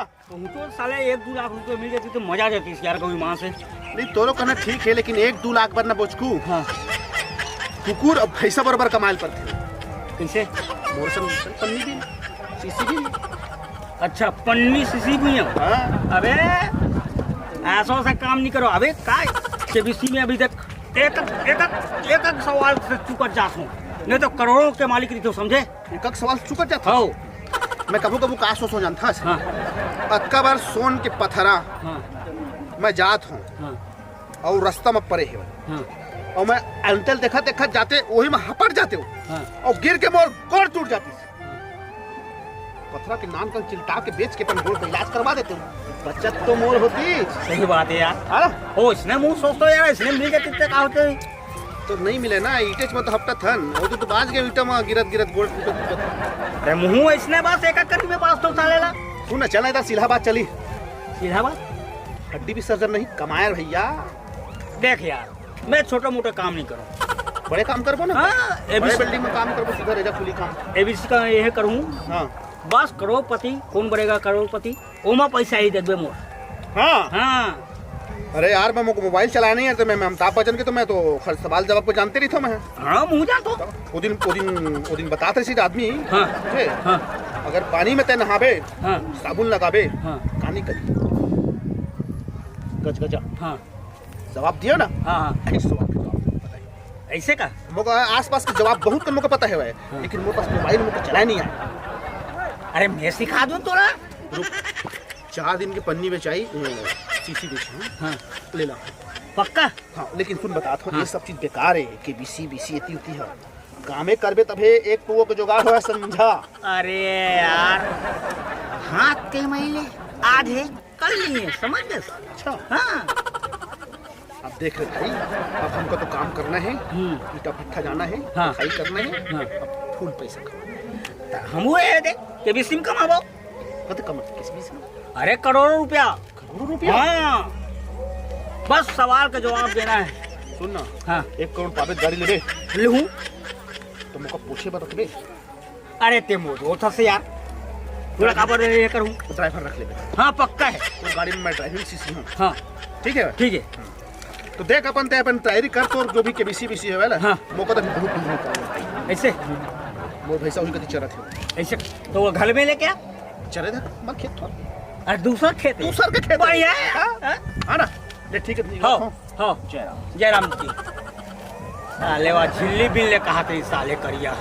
हाँ तुम तो साले 1-2 लाख रुपए मिल जाती तो मजा आ जाती यार कभी वहाँ से। नहीं तोरो कहना ठीक है, लेकिन 1-2 लाख बार ना बोचकू। हाँ कुकुर अब पैसा बराबर कमाल पर थे कैसे? मोरसन पन्नी भी सीसी भी। अच्छा पन्नी सीसी भी है। हाँ अबे ऐसा सा काम नहीं करो। अबे काय केबीसी में अभी तक एक सवाल से चुकर जात हूँ, नहीं तो करोड़ों के मालिक रही, समझे? एक सवाल चुका जाता हो। मैं कबू कबू का सोच हो जानता है। हाँ अक्का बार सोन के पथरा हाँ मैं जात हूँ हाँ और रास्ता में पड़े है हाँ और मैं अंतल देखा देखा जाते वही में हपट जाते हो हाँ। और गिर के मोर गोड़ टूट जाती है। पथरा के नाम का चिल्टा के बेच के अपन गोड़ का इलाज करवा देते हो, बचत तो मोर होती। सही बात है यार। हाँ ओ इसने मुँह सोचते यार, इसने मिल जाते इतने का होते तो नहीं मिले ना ईटेच में तो हफ्ता थन वो तो बाज गए ईटा में गिरत गिरत गोड़ टूटत। अरे मुँह इसने बस एक करी में पास तो सालेला। तू न चला इधर इलाहाबाद चली, सीधा बात। हड्डी भी सर्जन नहीं कमाया भैया। देख यार मैं छोटा मोटा काम नहीं करूँ। बड़े काम करबो ना। हाँ बड़े बिल्डिंग में काम करबो, सीधा रेजा खुली काम। एबीसी का यह करूँ हाँ बस। करोड़पति कौन बनेगा करोड़पति, ओमा पैसा ही दे मोर। हाँ हाँ अरे यार मैं मोबाइल चलाया नहीं है तो मैं अमिताभ बच्चन के तो मैं तो हर सवाल जवाब को जानते नहीं था मैं। हाँ मुँह जा तो वो दिन बताते सीधे आदमी हाँ थे, हाँ अगर पानी में तय नहाबे हाँ साबुन लगाबे हाँ कहानी करी गज गजा हाँ जवाब दियो ना। हाँ हाँ ऐसे सवाल का जवाब बताइए। ऐसे का मोका आसपास के जवाब बहुत कम को पता है वह, लेकिन मेरे पास मोबाइल में चलाया नहीं आया। अरे मैं सिखा दूँ तोरा। रुक 4 दिन की पन्नी बेचाई सीसी बेची हाँ ले ला। पक्का। हाँ लेकिन सुन बताता हूँ हाँ। ये सब चीज बेकार है कि बीसी बीसी इतनी होती है, कामे करबे तभे एक पुओ के जुगाड़ होया समझा। अरे यार हाथ के मैले आज है कल नहीं है, समझ गए? अच्छा हाँ अब देख रहे भाई, अब हमको तो काम करना है, ईटा भट्ठा जाना है, हाँ। खाई करना है, हाँ। अब फुल पैसा कमाना है। हम ये दे के भी सिम कमाबो। कते कमा किस बीस में? अरे करोड़ों रुपया। करोड़ों रुपया। हाँ बस सवाल का जवाब देना है। सुन ना, हाँ 1 करोड़ पावे गाड़ी ले लूँ। तो मुझको पूछे बात रखबे। अरे ते मोदो था से यार थोड़ा काबर ये करूँ। ड्राइवर रख ले हाँ पक्का है। और गाड़ी में मैं ड्राइविंग सीसी हूँ। हाँ ठीक है ठीक है। तो देख अपन तैयारी कर तो जो भी के बीसी बीसी है वाला। हाँ। मौका तो बहुत दूर होता है। ऐसे वो भैंसा हुई कति चरत है। ऐसे तो वो घर में लेके आ। चरे था बात खेत था। अरे दूसरा खेत है। दूसर के खेत बढ़िया है। हाँ हाँ ना ले ठीक है। हो हो जयराम जी साले वा झिल्ली बिल ले कहा थे साले करिया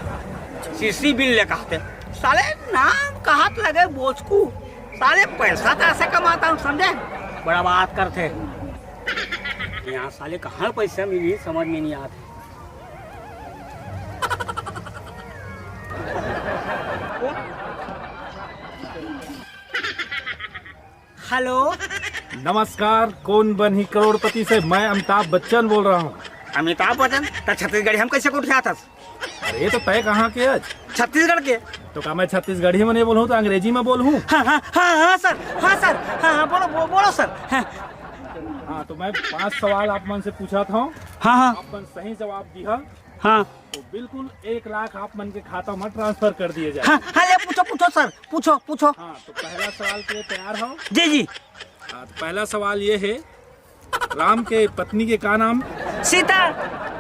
सीसी बिल ले कहा थे साले नाम कहात लगे बोचकू साले पैसा तो ऐसे कमाता हूँ समझे, बड़ा बात करते यहाँ साले कहाँ पैसा मिली समझ में नहीं आते। हेलो नमस्कार, कौन बनी करोड़पति से? मैं अमिताभ बच्चन बोल रहा हूँ। अमिताभ बच्चन तो छत्तीसगढ़ी हम कैसे उठ था? अरे तो तय कहाँ के आज? छत्तीसगढ़ के। तो क्या मैं छत्तीसगढ़ी में नहीं बोलूँ तो अंग्रेजी में बोलूँ? हाँ हाँ हाँ हाँ सर, हाँ सर, हाँ हाँ बोलो बोलो सर। हाँ हाँ तो मैं 5 सवाल आप मन से पूछा था। हाँ हाँ आप मन सही जवाब दिया हाँ तो बिल्कुल 1 लाख आप मन के खाता में ट्रांसफर कर दिए जाए। हाँ हाँ ले पूछो पूछो सर, पूछो पूछो। हाँ तो पहला सवाल के लिए तैयार हो? जी जी। हाँ तो पहला सवाल ये है, राम के पत्नी के का नाम? सीता।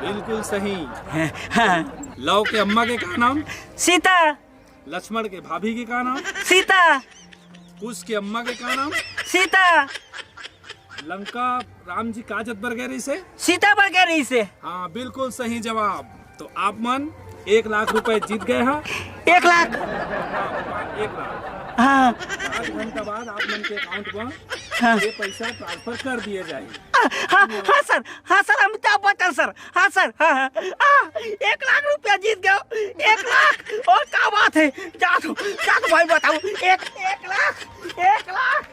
बिल्कुल सही। हाँ हाँ लव के अम्मा के का नाम? सीता। लक्ष्मण के भाभी के का नाम? सीता। कुश के अम्मा के का नाम? सीता। लंका राम जी काजत बरगेरी से? सीता बरगेरी से। हाँ बिल्कुल सही जवाब। तो आप मन 1 लाख रुपए जीत गए हैं। 1 लाख। हाँ 1 लाख। हाँ 5 घंटा बाद आप मन के अकाउंट में हाँ ये पैसा ट्रांसफर कर दिए जाएंगे। हाँ हाँ सर अमिताभ बच्चन सर। हाँ सर हाँ हाँ 1 लाख रुपया जीत गए। 1 लाख और क्या बात है। जा तो भाई बताओ 1 लाख 1 लाख।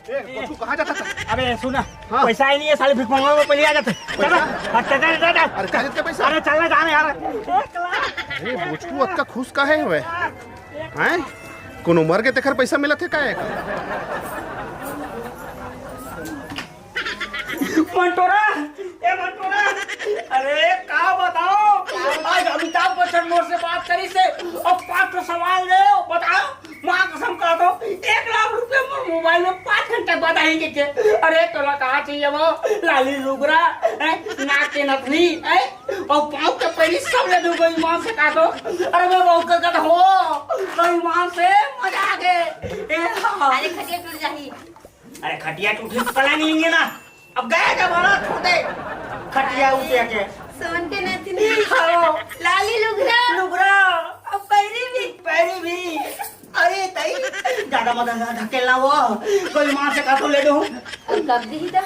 तू कहाँ जाता था? अबे सुना हाँ। पैसा ही नहीं है साले भिख मांगने में पहले आ जाते। चल अरे कागज का पैसा? अरे चलना जाने यार 1 लाख। अरे भोजपू अक्का खुश का है वे हैं? कोनो मर के तेखर पैसा मिला थे काहे का? मंटोरा ए मंटोरा अरे का बताओ आज अमिताभ बच्चन मोर से बात करी से और 5 सवाल ले बताओ माँ कसम का दो 1 लाख रुपए मोबाइल में 5 घंटे बाद आई के अरे तोला कहा चाहिए वो लाली लुगरा नाक के नथनी और पाँव के पहले सब ले दूंगा ईमान से काटो अरे मैं बहुत कर हो तो ईमान से मजा आ गए अरे खटिया टूट जाही अरे खटिया टूटे पला नहीं लेंगे ना अब गए क्या बोला छोटे खटिया उठे के सोन के नथनी लाली लुगरा लुगरा और पैरी भी अरे तई ज्यादा मत धकेलना वो कोई मां से काटो ले दो और कब दी था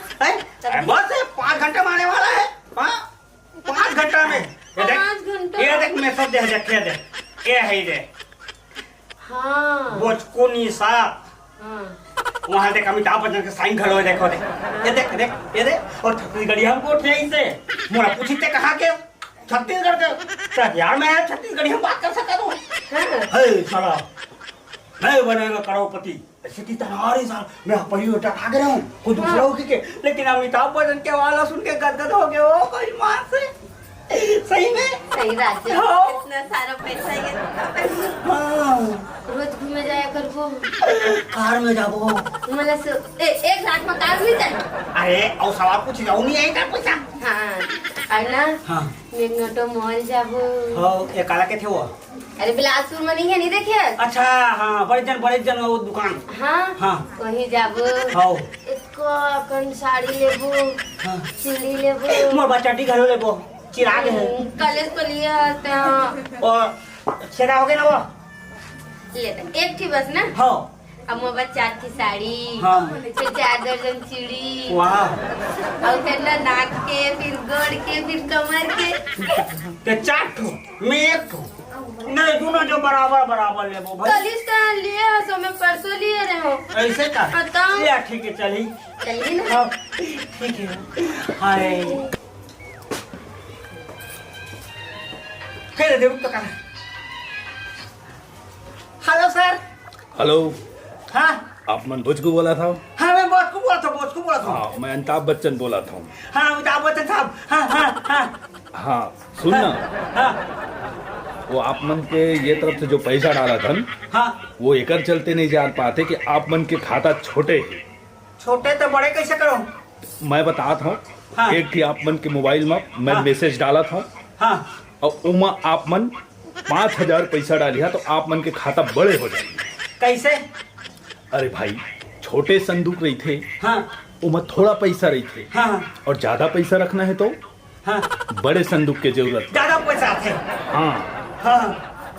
बस 5 घंटे मारने वाला है 5 घंटा में ये देख मैसेज दे देख ये है दे हाँ बोचको निशा हाँ वहाँ देख अमिताभ बच्चन के साइन खड़े देखो देख ये देख और छत्तीसगढ़ी हमको उठे इसे मोरा पूछते कहाँ के छत्तीसगढ़ के यार मैं छत्तीसगढ़ी हम बात कर सकता हूँ हे साला मैं बनेगा करोड़पति ऐसे की तरह साल मैं पहली उठा खा गया हूँ कोई दूसरा हो के लेकिन अमिताभ बच्चन के वाला सुन के गदगद हो गया वो कोई मां से सही में सही बात है इतना सारा पैसा है रोज घूमे जाया करबो कार में जाबो मतलब एक रात में कार में जाए अरे और सवाल कुछ जाऊ नहीं है का पैसा हाँ और ना हाँ मेघनोटो मॉल जाबो हाँ ये काला के थे वो अरे बिलासपुर में नहीं है नहीं देखे अच्छा हाँ बड़े जन वो दुकान हाँ हाँ वहीं जाबो हाँ कौन साड़ी लेबो हाँ सीढ़ी लेबो मोर बच्चा टी घरो लेबो चिराग है कॉलेज को लिए आते हैं और छेड़ा हो गया ना वो लेते एक थी बस ना हाँ अब मोबाइल 4 की साड़ी हाँ। फिर 4 दर्जन चूड़ी वाह और फिर ना नाक के फिर गोड़ के फिर कमर के ते 4 ठो मैं 1 ठो नहीं दोनों जो बराबर ले वो भाई कलिस का लिए हो सो मैं परसों लिए रहे हो ऐसे का बताओ ले ठीक है चली चलिए ना हाँ ठीक है हाय फिर दे तो कर हेलो सर हेलो हाँ आप मनोज को बोला था? हाँ मैं बोझ को बोला था हाँ मैं अमिताभ बच्चन बोला था। हाँ अमिताभ बच्चन साहब हाँ हाँ सुन ना हाँ वो आप मन के ये तरफ से जो पैसा डाला था हाँ वो एकर चलते नहीं जान पाते कि आप मन के खाता छोटे है। छोटे तो बड़े कैसे करो मैं बताता हूँ हाँ। एक थी आप मन के मोबाइल में मैं हाँ। मैसेज डाला था हाँ और उमा आप मन 5000 पैसा डालिया तो आप मन के खाता बड़े हो जाएंगे। कैसे अरे भाई छोटे संदूक रही थे हाँ उमा थोड़ा पैसा रही थे हाँ और ज्यादा पैसा रखना है तो हाँ बड़े संदूक के जरूरत है। ज्यादा पैसा थे हाँ हाँ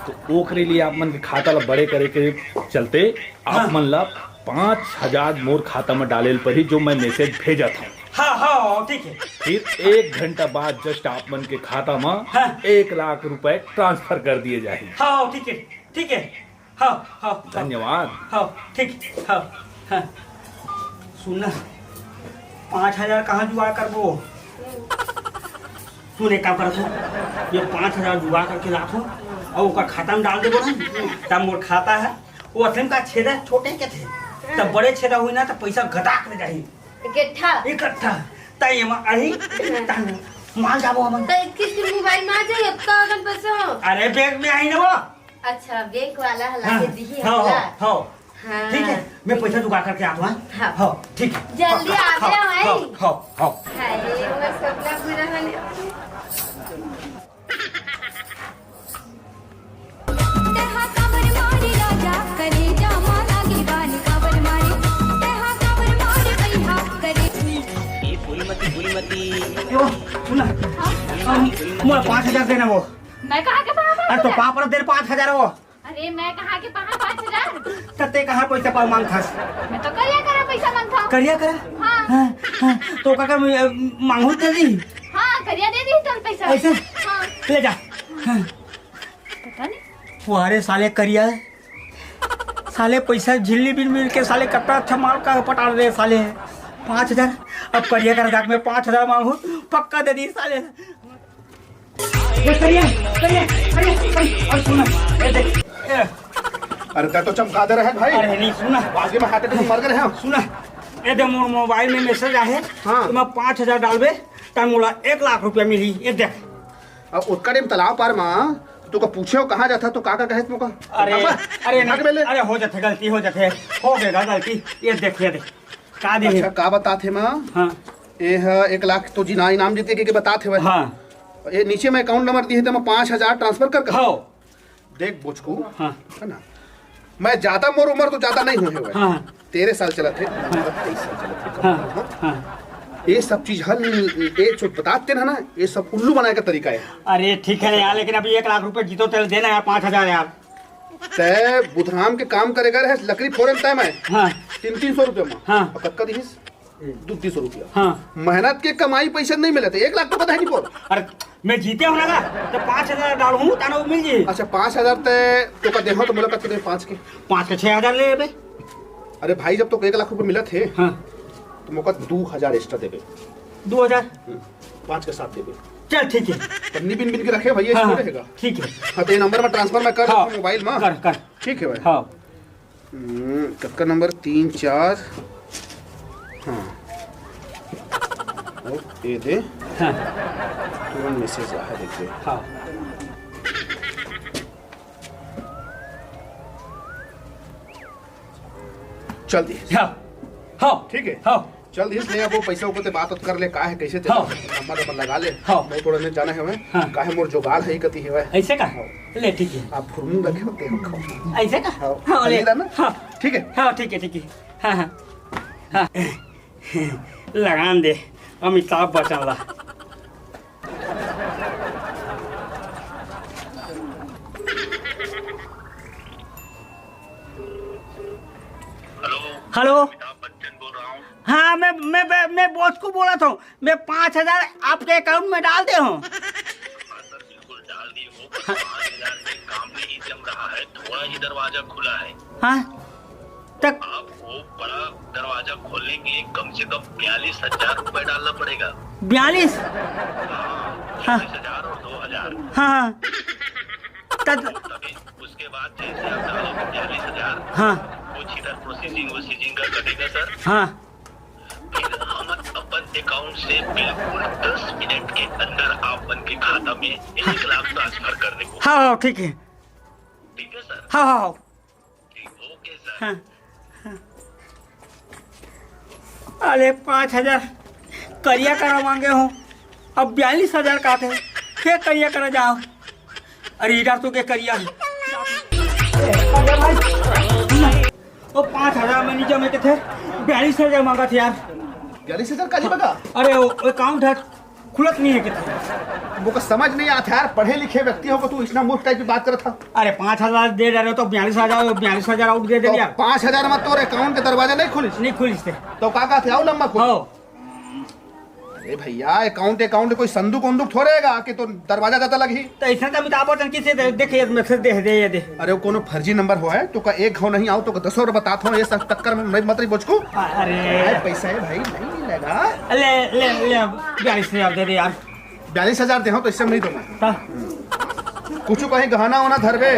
तो ओकरे लिए आप मन के खाता ला बड़े करे के चलते आप हाँ। मन ला 5000 मोर खाता में डाले पर ही जो मैं मैसेज भेजा था। हाँ ठीक है फिर 1 घंटा बाद जस्ट आप मन के खाता में हाँ। 1 लाख रुपए ट्रांसफर कर दिए जाए। हाँ ठीक है हाँ धन्यवाद। हाँ ठीक हाँ सुनना 5000 कहाँ जुगाड़ कर वो तूने काम कर ये 5000 जुगाड़ करके रखो और उसका खाता में डाल दे तब मोर खाता है वो असम का छेदा छोटे के थे तब बड़े छेदा हुई ना तो पैसा घटाक ले जाही इकट्ठा तय में अही माल जाबो हम तो किसके मोबाइल में आ जाए इतना अगर पैसा हो अरे बैग में आई ना वो अच्छा बैंक वाला हला के दी है हाँ हाँ ठीक है मैं पैसा जुगाड़ करके आता हूँ हाँ। हाँ ठीक है जल्दी आ जाओ भाई हाँ हाय वो सपना पूरा होने तेहा काबर मारी राजा करे जामा लागी बाल काबर मारी तेहा काबर मारी भैया करे ये पूरी मती यो सुना मोला 5000 देना वो मैं कहाँ के पास अरे तो पापड़ दे 5000 वो अरे मैं कहाँ के पास 5000 तते कहाँ पैसा पर मांग खास मैं तो करिया करा पैसा मांगता करिया करा हाँ तो काका मांगू दे दी हाँ करिया दे दी तुम पैसा ऐसे हाँ ले जा पता नहीं वो अरे साले करिया साले पैसा झिल्ली बिल मिल के साले कितना अच्छा माल का पटा रहे साले 5000 अब करिया कर जाके मैं 5000 मांगू पक्का दे दी साले ये अरे सुना अरे क्या तो चमका दे रहे हैं भाई। अरे नहीं सुना आगे में हाथे तो मर गए हैं। सुना ये दे मोर मोबाइल में मैसेज आए हाँ। तो मैं 5000 डालबे तब मोला 1 लाख रुपया मिली ये देख अब उत्का डेम तालाब पार में तू को पूछे हो कहाँ जाता तो काका कहे तुमको? अरे अरे नहीं, अरे हो जाते गलती हो जाते हो गएगा गलती। ये देखिए देख का दे। अच्छा का बता थे माँ? हाँ ये 1 लाख तो जिना इनाम जीते के बता थे भाई। हाँ ये नीचे में अकाउंट नंबर दिए थे, मैं 5000 ट्रांसफर कर हाँ देख बोचकू। हाँ है ना, मैं ज्यादा मोर उम्र तो ज्यादा नहीं हुए हुए। हाँ 13 साल चला थे, 23 साल चला थे। हाँ हाँ ये सब चीज हल ये जो बताते ना ये सब उल्लू बनाने का तरीका है। अरे ठीक है यार, लेकिन अभी 1 लाख रुपए जीतो तो देना यार 5000 यार। तय बुधराम के काम करेगा रहे लकड़ी फोड़े तय मैं हाँ 300 रुपये में। हाँ। और कक्का दीस 200 रुपया। हाँ मेहनत के कमाई पैसे नहीं मिले थे, 1 लाख तो पता है नहीं पोर। अरे मैं जीते हूँ ना तो 5000 डालूँ ताना वो मिल जी। अच्छा 5000 तय तो का देखो तो मुलाकात के 5 के 5 के 6000 ले बे। अरे भाई जब तो 1 लाख रुपए मिला थे हाँ तो मौका 2000 एक्स्ट्रा देवे, 2000 5 के साथ देवे। चल ठीक है। पन्नी बिन बिन के रखे भैया हाँ, इसको हाँ, रहेगा। ठीक है। हाँ तो ये नंबर में ट्रांसफर मैं कर हाँ, देता मोबाइल में। कर कर ठीक है भाई। हाँ कक्का नंबर 3 4। हाँ और ये दे हाँ तुरंत मैसेज आया देखिए। हाँ चल दी हाँ हाँ ठीक है। हाँ चल दी इसलिए अब वो पैसा ऊपर बात कर ले का है कैसे हाँ। नंबर नंबर लगा ले। हाँ। मैं थोड़ा नहीं जाना है मैं हाँ। काहे मोर जोगाल है कति है ऐसे का ले ठीक है। आप फुरमू रखे होते हो ऐसे का हाँ। हाँ ले खरीदा ना? हाँ ठीक है। हाँ ठीक है ठीक है। हाँ हाँ हाँ लगान दे अमिताभ बच्चन ला। हेलो बच्चन बोल रहा हूँ। हाँ मैं बॉस को बोला था, मैं 5000 आपके अकाउंट में डाल दे हूँ। सर बिल्कुल डाल दी हो, 5000 में काम नहीं जम रहा है, थोड़ा ही दरवाजा खुला है। हाँ तक आपको बड़ा दरवाजा खोलने के लिए कम से कम 42,000 रुपए डालना पड़ेगा। 42। हाँ 40,000 और 2,000। हाँ तब तभी उसके बाद जैसे आप डालोगे 42,000 हाँ कुछ इधर प्रोसेसिंग का कटेगा सर। हाँ फिर हम अपन अकाउंट से बिल्कुल 10 मिनट के अंदर अपन के खाता में 1 लाख ट्रांसफर करने को। हाँ हाँ ठीक है। ठीक है सर। हाँ हाँ हाँ ठीक, ओके सर। हाँ हाँ। अरे 5000 करिया करा मांगे हो, अब 42,000 का थे क्या करिया करा जाओ। अरे इधर तो क्या करिया है वो 5000 में नीचे में के थे 42,000 मांगा थे यार। 42,000 का जी बगा। अरे वो अकाउंट है खुलत नहीं है कितने। वो का समझ नहीं आता यार, पढ़े लिखे व्यक्ति हो तू इतना मूर्ख टाइप की बात कर था। अरे 5000 दे रहे हो तो 42,000 आउट दे दे यार। 5000 में तोर अकाउंट के दरवाजा नहीं खुली नहीं खुलिस थे तो का थे आओ लंबा खोल। हो अरे भैया अकाउंट कोई संदूक वंदूक थोड़ेगा कि तो दरवाजा ज्यादा लगी। तो ऐसा तो अमिताभ बच्चन किसे देखे मैसेज दे अरे वो कोनो फर्जी नंबर हो है तो का एक घाव नहीं आओ तो 10 और बताता हूँ ये सब टक्कर में मत रही बोझ को। अरे पैसा है भाई नहीं मिलेगा। ले ले ले 42,000 दे दे यार। 42,000 दे हो तो इससे नहीं दूंगा। ता कुछ कहीं गहना होना धरबे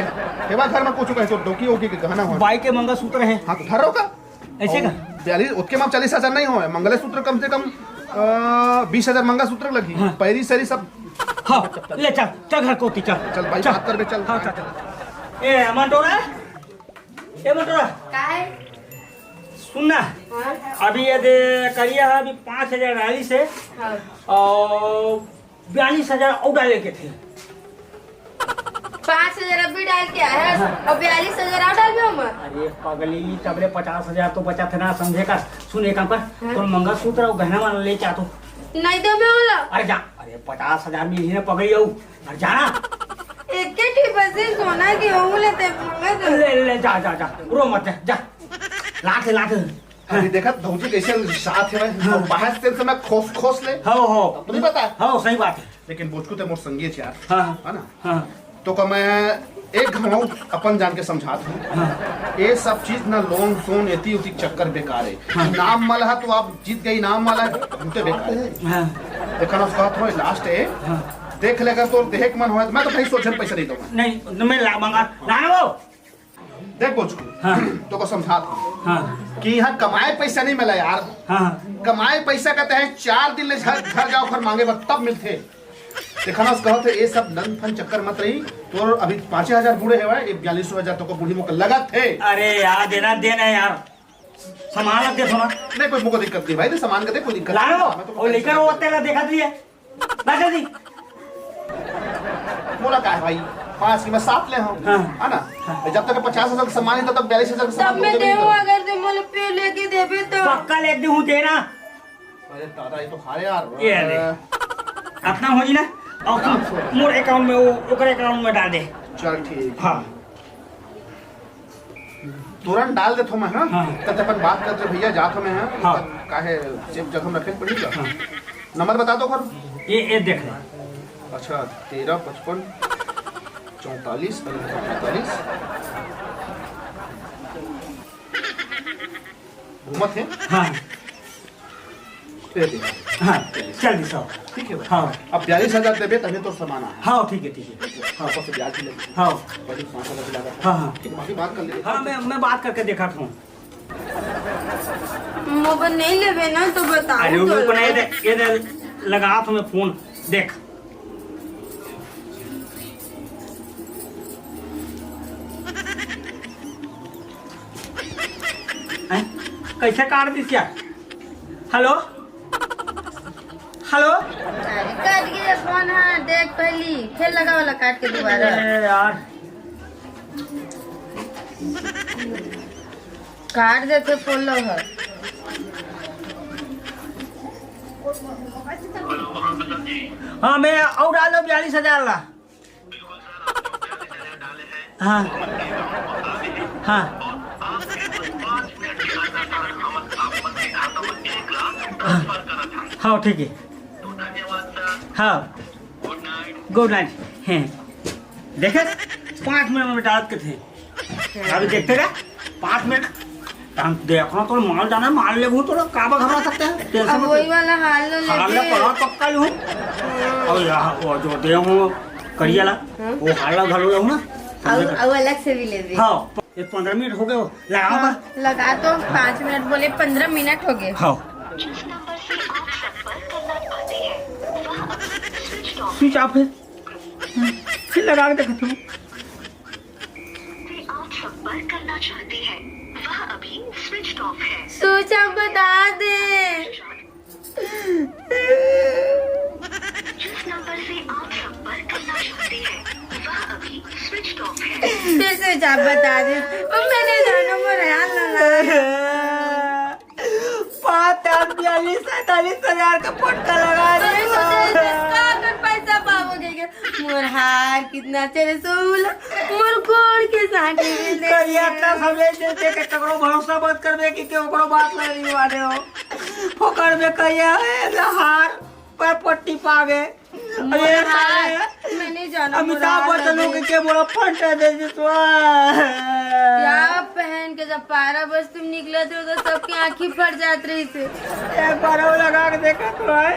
हेवा घर में कुछ कहीं तो डोकी होगी कि गहना हो। बाई के मंगलसूत्र है हाँ तो धरो का ऐसे का 42 उसके में 40,000 नहीं हो मंगलसूत्र कम से कम 20,000 मंगलसूत्र लगी। हाँ। पैरी सरी सब। हाँ ले चल चल घर कोती चल चल भाई बात कर बे चल। हाँ चल ए मंटोरा का है? सुनना हाँ अभी ये दे करिया है अभी 5,000 डाली से हाँ। और 42,000 और डाले के थे। 5,000 अभी डाल के आया है और 42,000 और डाल दिया मैं। अरे पगली तबले 50,000 तो बचा थे ना समझे का। सुन एक काम कर तो मंगलसूत्र और गहना वाला ले चाहतो नहीं दे मैं वाला। अरे जा अरे 50,000 में ही पकड़ी हो अरे जाना एक के टी बसे सोना की हो लेते मंगा ले ले जा जा जा रो मत जा लाख अभी देखा भौजी कैसे साथ है भाई बाहर से मैं खोस ले। हो नहीं पता हो सही बात है। लेकिन बोझको तो मोर संगी है यार। हाँ है ना हाँ तो का मैं एक घाव अपन जान के समझाता हूँ ये सब चीज ना लोन सोन एती उती चक्कर बेकार है। नाम वाला है तो आप जीत गई नाम वाला है घूमते बेकार है। हाँ देखा ना उसका थोड़ा लास्ट है देख लेगा तो देख मन हो मैं तो भाई सोचने पैसा नहीं दूंगा। नहीं मैं ला मंगा लाना वो देख बोझको हाँ तो को समझाता हूँ हाँ कि यहाँ कमाए पैसा नहीं मिला यार। हाँ कमाए पैसा कहते हैं 4 दिन ले घर जाओ घर मांगे तब मिलते। देखा ना उसका ये सब नन फन चक्कर मत रही तो अभी 5,000 बूढ़े है भाई, 42,000 तो को बूढ़ी मुक लगा थे। अरे यार देना यार, सामान रख दे थोड़ा। नहीं कोई मुझको दिक्कत नहीं भाई, तो सामान का दे, कोई दिक्कत ला लो नहीं। और लेकर वो तेरा देखा दिए ला जल्दी। बोला क्या है भाई, 5 की मैं 7 ले हूँ, है ना? जब तक 50,000 का सामान है तब तक 42,000 का तब सामान मैं तो देऊँ, अगर तुम मुझे पे लेके देबे तो। पक्का लेके दूँ देना। अरे दादा ये तो हारे यार। ये ले। अपना हो जी ना, और तुम मोर अकाउंट में वो ओकर अकाउंट में डाल दे। चल ठीक। हाँ तुरंत डाल दे थो मैं, हाँ हाँ। तब अपन बात करते भैया जात में, हाँ हाँ। काहे जेब जगह रखे पड़ी का। नंबर बता दो कर। ये देख ले। अच्छा 13 55 44 45 घूमत है। हाँ दे दे। हाँ चल दी सब। ठीक है भाई। हाँ अब 42,000 देबे तभी तो सामान है। हाँ ठीक है। हाँ ऊपर से ब्याज भी लगेगा। हाँ पहले 5,000 लगा। हाँ हाँ ठीक है, बाकी बात कर ले। हाँ मैं बात करके देखा था। मोबाइल नहीं लेबे ना तो बताओ। अरे वो को नहीं दे, ये दे लगा तुम्हें फोन देख। कैसे काट दी क्या? Hello hello. अरे काट के फोन, हाँ देख पहली फिर लगा वाला काट के दोबारा। अरे यार काट देते फोन लो है। हाँ मैं और डालो 42,000 ला। हाँ हाँ हाँ ठीक है। हाँ गुड नाइट। हैं देखे 5 मिनट में डाल के थे, अभी देखते रहे 5 मिनट टाइम देखना तो माल जाना, माल ले तो काबा घबरा सकते हैं। टेंशन अब वही वाला हाल लो हाल लेके। पड़ा पक्का लूँ और यहाँ वो जो दे हूँ करिया ला वो हाल घलो हूँ ना। अब अलग से भी लेबे। हाँ ये 15 मिनट हो गए लगाओ बा। लगा तो 5 मिनट बोले 15 मिनट हो गए। हाँ स्विच ऑफ है, फिर लगा के देखती हूँ। आप संपर्क करना चाहते हैं वह अभी स्विच ऑफ है। स्विच ऑफ बता दे। जिस नंबर से आप संपर्क करना चाहते हैं वह अभी स्विच ऑफ है। फिर स्विच ऑफ बता दे। और मैंने जानो मोर हाल ना 45,000 का पटका लगा दे। पैसा पाओगे क्या? मोर हार कितना तेरे सोला मोर कोड़ के साथे में ले। करिया का समझ देते के ककरो भरोसा मत करबे कि ओकरो बात नहीं माने हो। पकड़ में कहिया है हार पर पट्टी पागे। अरे मैंने जाना अमिताभ बच्चन के बोला फंटा दे जितवा। क्या पहन के जब पारा बस तुम निकले थे तो सबकी आंखें फट जात रही थी। एक बार वो लगा के देखा तो है।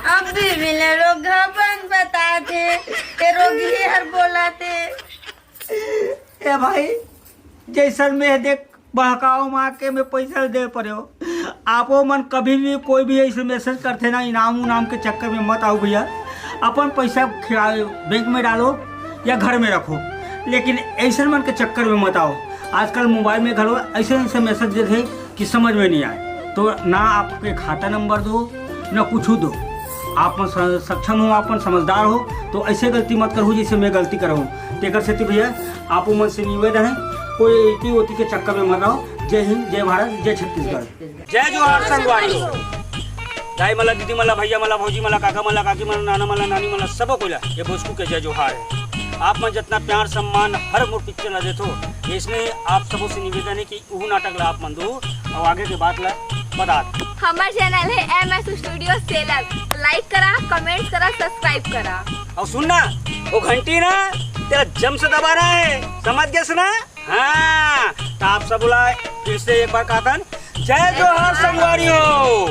अब भी मिले रोग बंद बता थे ये रोगी हर बोला थे। ए भाई जैसन में देख बहकाओ माँ के में पैसा दे पड़े हो। आपो मन कभी भी कोई भी ऐसे मैसेज करते ना इनाम उनाम के चक्कर में मत आओ भैया। अपन पैसा बैंक में डालो या घर में रखो, लेकिन ऐसे मन के चक्कर में मत आओ। आजकल मोबाइल में घलो ऐसे ऐसे मैसेज देते कि समझ में नहीं आए, तो ना आपके खाता नंबर दो ना कुछ दो। आप सक्षम हो, आप समझदार हो तो ऐसे गलती मत करो जैसे मैं गलती कर रहा हूँ। तेकर से भैया आप मन से निवेदन है कोई इति उति के चक्कर में मत आओ। जय हिंद, जय भारत, जय छत्तीसगढ़, जय जोहार संगवारी। दाई मला, दीदी मला, भैया मला, भौजी मला, काका मला, काकी मला, नाना मला, नानी मला, सबको कोला ये भोजपुर के जय जोहार है। आप में जितना प्यार सम्मान हर मोर पिक्चर ला देते इसमें आप सबों से निवेदन है कि वो नाटक ला आप मन दो और आगे के बात ला बता। हमारा चैनल है MS स्टूडियो सेलर, लाइक करा, कमेंट करा, सब्सक्राइब करा और सुनना वो घंटी ना तेरा जम से दबाना है, समझ गया सुना? हाँ तो आप सब बोला फिर से एक बार कहता जय जोहार संगवारी हो।